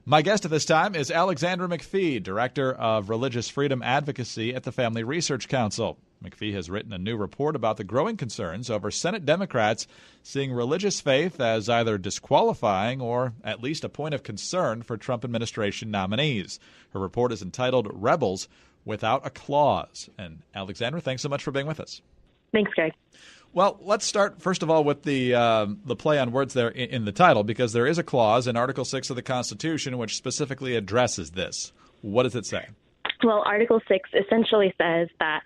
My guest at this time is Alexandra McPhee, Director of Religious Freedom Advocacy at the Family Research Council. McPhee has written a new report about the growing concerns over Senate Democrats seeing religious faith as either disqualifying or at least a point of concern for Trump administration nominees. Her report is entitled Rebels Without a Clause. And Alexandra, thanks so much for being with us. Thanks, Greg. Well, let's start, first of all, with the play on words there in the title, because there is a clause in Article 6 of the Constitution which specifically addresses this. What does it say? Well, Article 6 essentially says that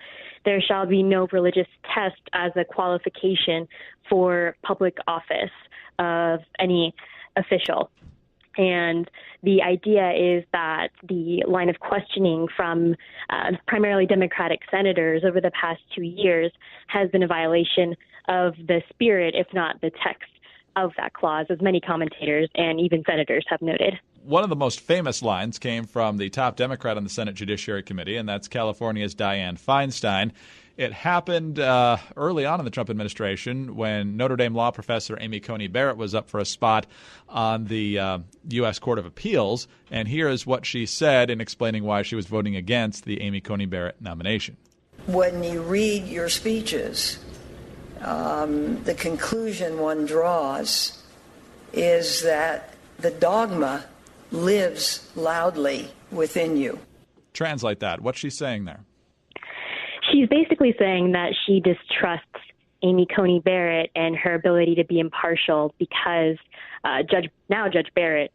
there shall be no religious test as a qualification for public office of any official. And the idea is that the line of questioning from primarily Democratic senators over the past 2 years has been a violation of the spirit, if not the text, of that clause, as many commentators and even senators have noted. One of the most famous lines came from the top Democrat on the Senate Judiciary Committee, and that's California's Dianne Feinstein. It happened early on in the Trump administration when Notre Dame law professor Amy Kony Barrett was up for a spot on the U.S. Court of Appeals. And here is what she said in explaining why she was voting against the Amy Coney Barrett nomination. When you read your speeches, the conclusion one draws is that the dogma lives loudly within you. Translate that. What's she saying there? She's basically saying that she distrusts Amy Coney Barrett and her ability to be impartial because Judge Barrett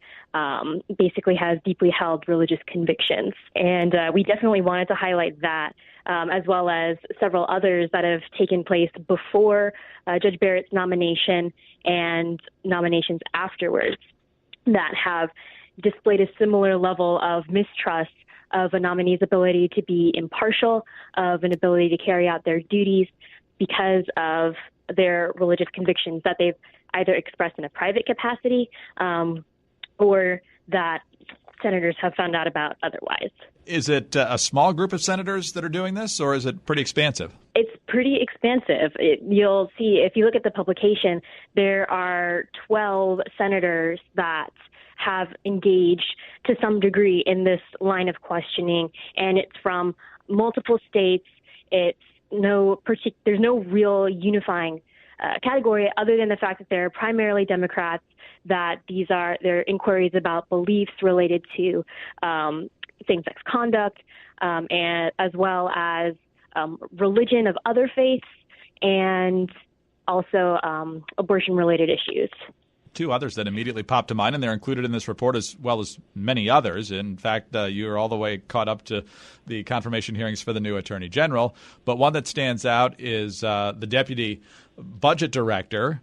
basically has deeply held religious convictions. And we definitely wanted to highlight that, as well as several others that have taken place before Judge Barrett's nomination and nominations afterwards that have displayed a similar level of mistrust of a nominee's ability to be impartial, of an ability to carry out their duties because of their religious convictions that they've either expressed in a private capacity or that senators have found out about otherwise. Is it a small group of senators that are doing this, or is it pretty expansive? It's pretty expansive. You'll see, if you look at the publication, there are 12 senators that have engaged to some degree in this line of questioning, and it's from multiple states. There's no real unifying category other than the fact that they're primarily Democrats, that they're inquiries about beliefs related to same-sex conduct, and as well as religion of other faiths, and also abortion-related issues. Two others that immediately popped to mind, and they're included in this report as well as many others. In fact, you're all the way caught up to the confirmation hearings for the new Attorney General. But one that stands out is the Deputy Budget Director.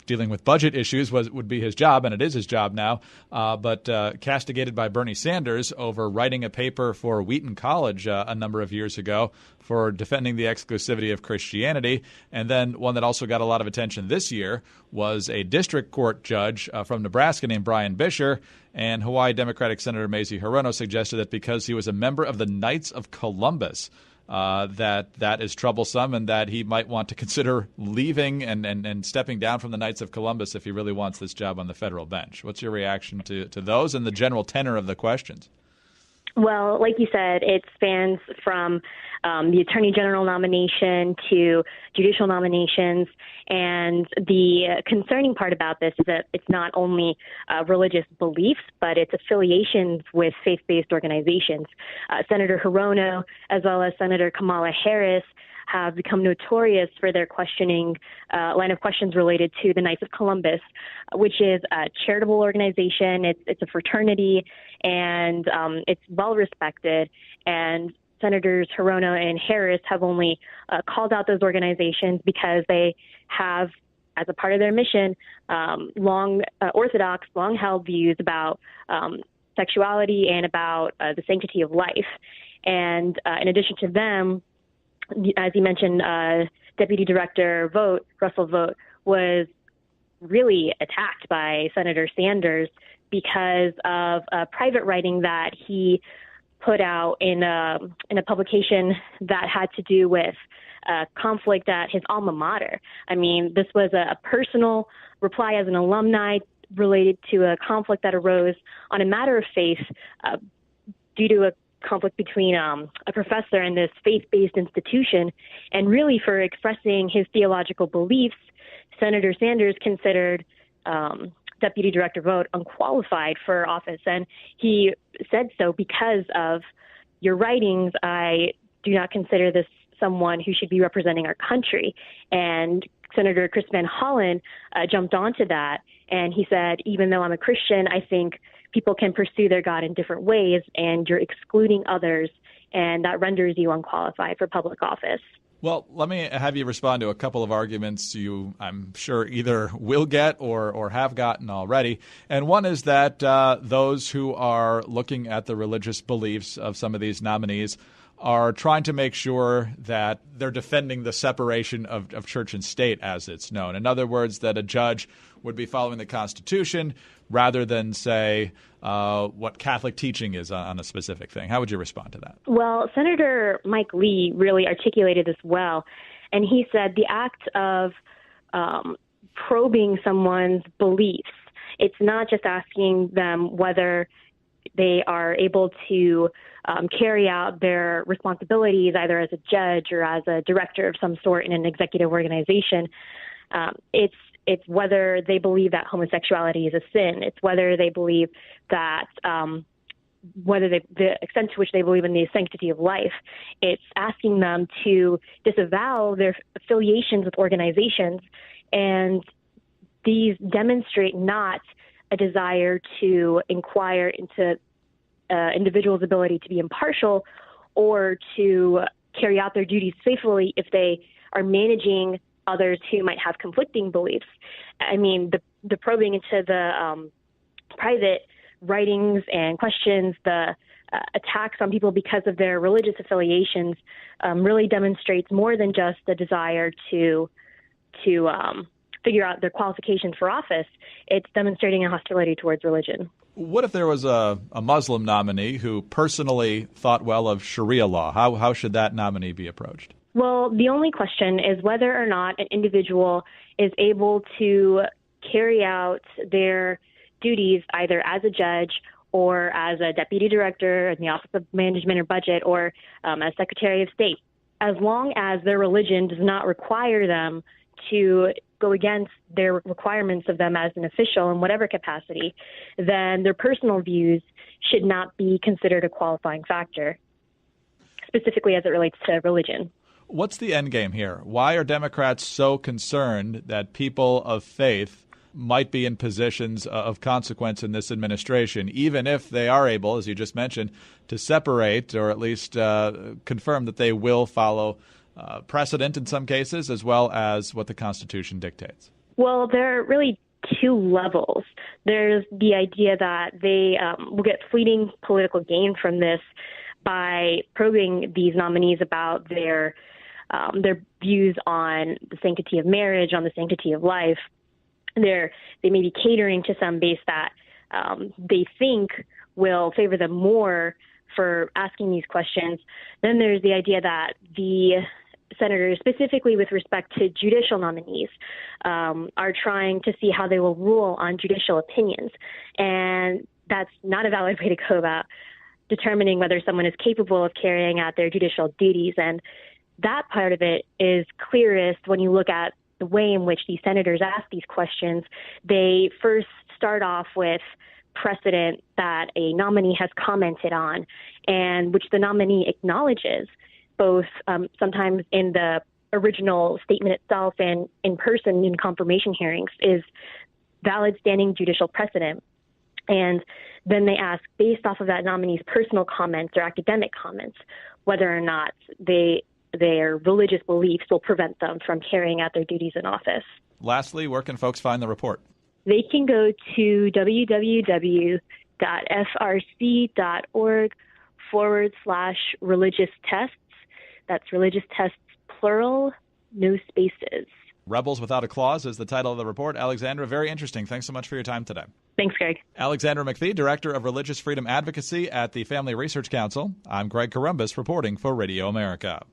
Dealing with budget issues would be his job, and it is his job now, but castigated by Bernie Sanders over writing a paper for Wheaton College a number of years ago for defending the exclusivity of Christianity. And then one that also got a lot of attention this year was a district court judge from Nebraska named Brian Bisher, and Hawaii Democratic Senator Mazie Hirono suggested that because he was a member of the Knights of Columbus, that is troublesome and that he might want to consider leaving and stepping down from the Knights of Columbus if he really wants this job on the federal bench. What's your reaction to those and the general tenor of the questions? Well, like you said, it spans from the Attorney General nomination to judicial nominations. And the concerning part about this is that it's not only religious beliefs, but it's affiliations with faith-based organizations. Senator Hirono, as well as Senator Kamala Harris, have become notorious for their questioning line of questions related to the Knights of Columbus, which is a charitable organization. It's a fraternity, and it's well respected. And Senators Hirono and Harris have only called out those organizations because they have, as a part of their mission, orthodox, long-held views about sexuality and about the sanctity of life. And in addition to them, as you mentioned, Deputy Director Russell Vought, was really attacked by Senator Sanders because of a private writing that he put out in a publication that had to do with conflict at his alma mater. I mean, this was a personal reply as an alumni related to a conflict that arose on a matter of faith due to a conflict between a professor and this faith-based institution. And really, for expressing his theological beliefs, Senator Sanders considered Deputy Director Vogt unqualified for office. And he said so because of your writings, I do not consider this someone who should be representing our country. And Senator Chris Van Hollen jumped onto that, and he said, even though I'm a Christian, I think people can pursue their God in different ways, and you're excluding others, and that renders you unqualified for public office. Well, let me have you respond to a couple of arguments you, I'm sure, either will get or have gotten already. And one is that those who are looking at the religious beliefs of some of these nominees are trying to make sure that they're defending the separation of church and state as it's known. In other words, that a judge would be following the Constitution rather than, say, what Catholic teaching is on a specific thing. How would you respond to that? Well, Senator Mike Lee really articulated this well, and he said the act of probing someone's beliefs, it's not just asking them whether they are able to carry out their responsibilities either as a judge or as a director of some sort in an executive organization. It's whether they believe that homosexuality is a sin. It's whether they believe that the extent to which they believe in the sanctity of life. It's asking them to disavow their affiliations with organizations, and these demonstrate not a desire to inquire into individuals' ability to be impartial or to carry out their duties faithfully if they are managing others who might have conflicting beliefs. I mean, the probing into the private writings and questions, the attacks on people because of their religious affiliations really demonstrates more than just a desire to figure out their qualifications for office. It's demonstrating a hostility towards religion. What if there was a Muslim nominee who personally thought well of Sharia law? How should that nominee be approached? Well, the only question is whether or not an individual is able to carry out their duties either as a judge or as a deputy director in the Office of Management or Budget or as Secretary of State. As long as their religion does not require them to go against their requirements of them as an official in whatever capacity, then their personal views should not be considered a qualifying factor, specifically as it relates to religion. What's the end game here? Why are Democrats so concerned that people of faith might be in positions of consequence in this administration, even if they are able, as you just mentioned, to separate or at least confirm that they will follow precedent in some cases, as well as what the Constitution dictates? Well, there are really two levels. There's the idea that they will get fleeting political gain from this by probing these nominees about their views on the sanctity of marriage, on the sanctity of life. They may be catering to some base that they think will favor them more for asking these questions. Then there's the idea that the senators, specifically with respect to judicial nominees, are trying to see how they will rule on judicial opinions. And that's not a valid way to go about determining whether someone is capable of carrying out their judicial duties. And that part of it is clearest when you look at the way in which these senators ask these questions. They first start off with precedent that a nominee has commented on and which the nominee acknowledges, both sometimes in the original statement itself and in person in confirmation hearings, is valid standing judicial precedent. And then they ask, based off of that nominee's personal comments or academic comments, whether or not their religious beliefs will prevent them from carrying out their duties in office. Lastly, where can folks find the report? They can go to www.frc.org/religious tests. That's religious tests, plural, no spaces. Rebels Without a Clause is the title of the report. Alexandra, very interesting. Thanks so much for your time today. Thanks, Greg. Alexandra McPhee, Director of Religious Freedom Advocacy at the Family Research Council. I'm Greg Corombos reporting for Radio America.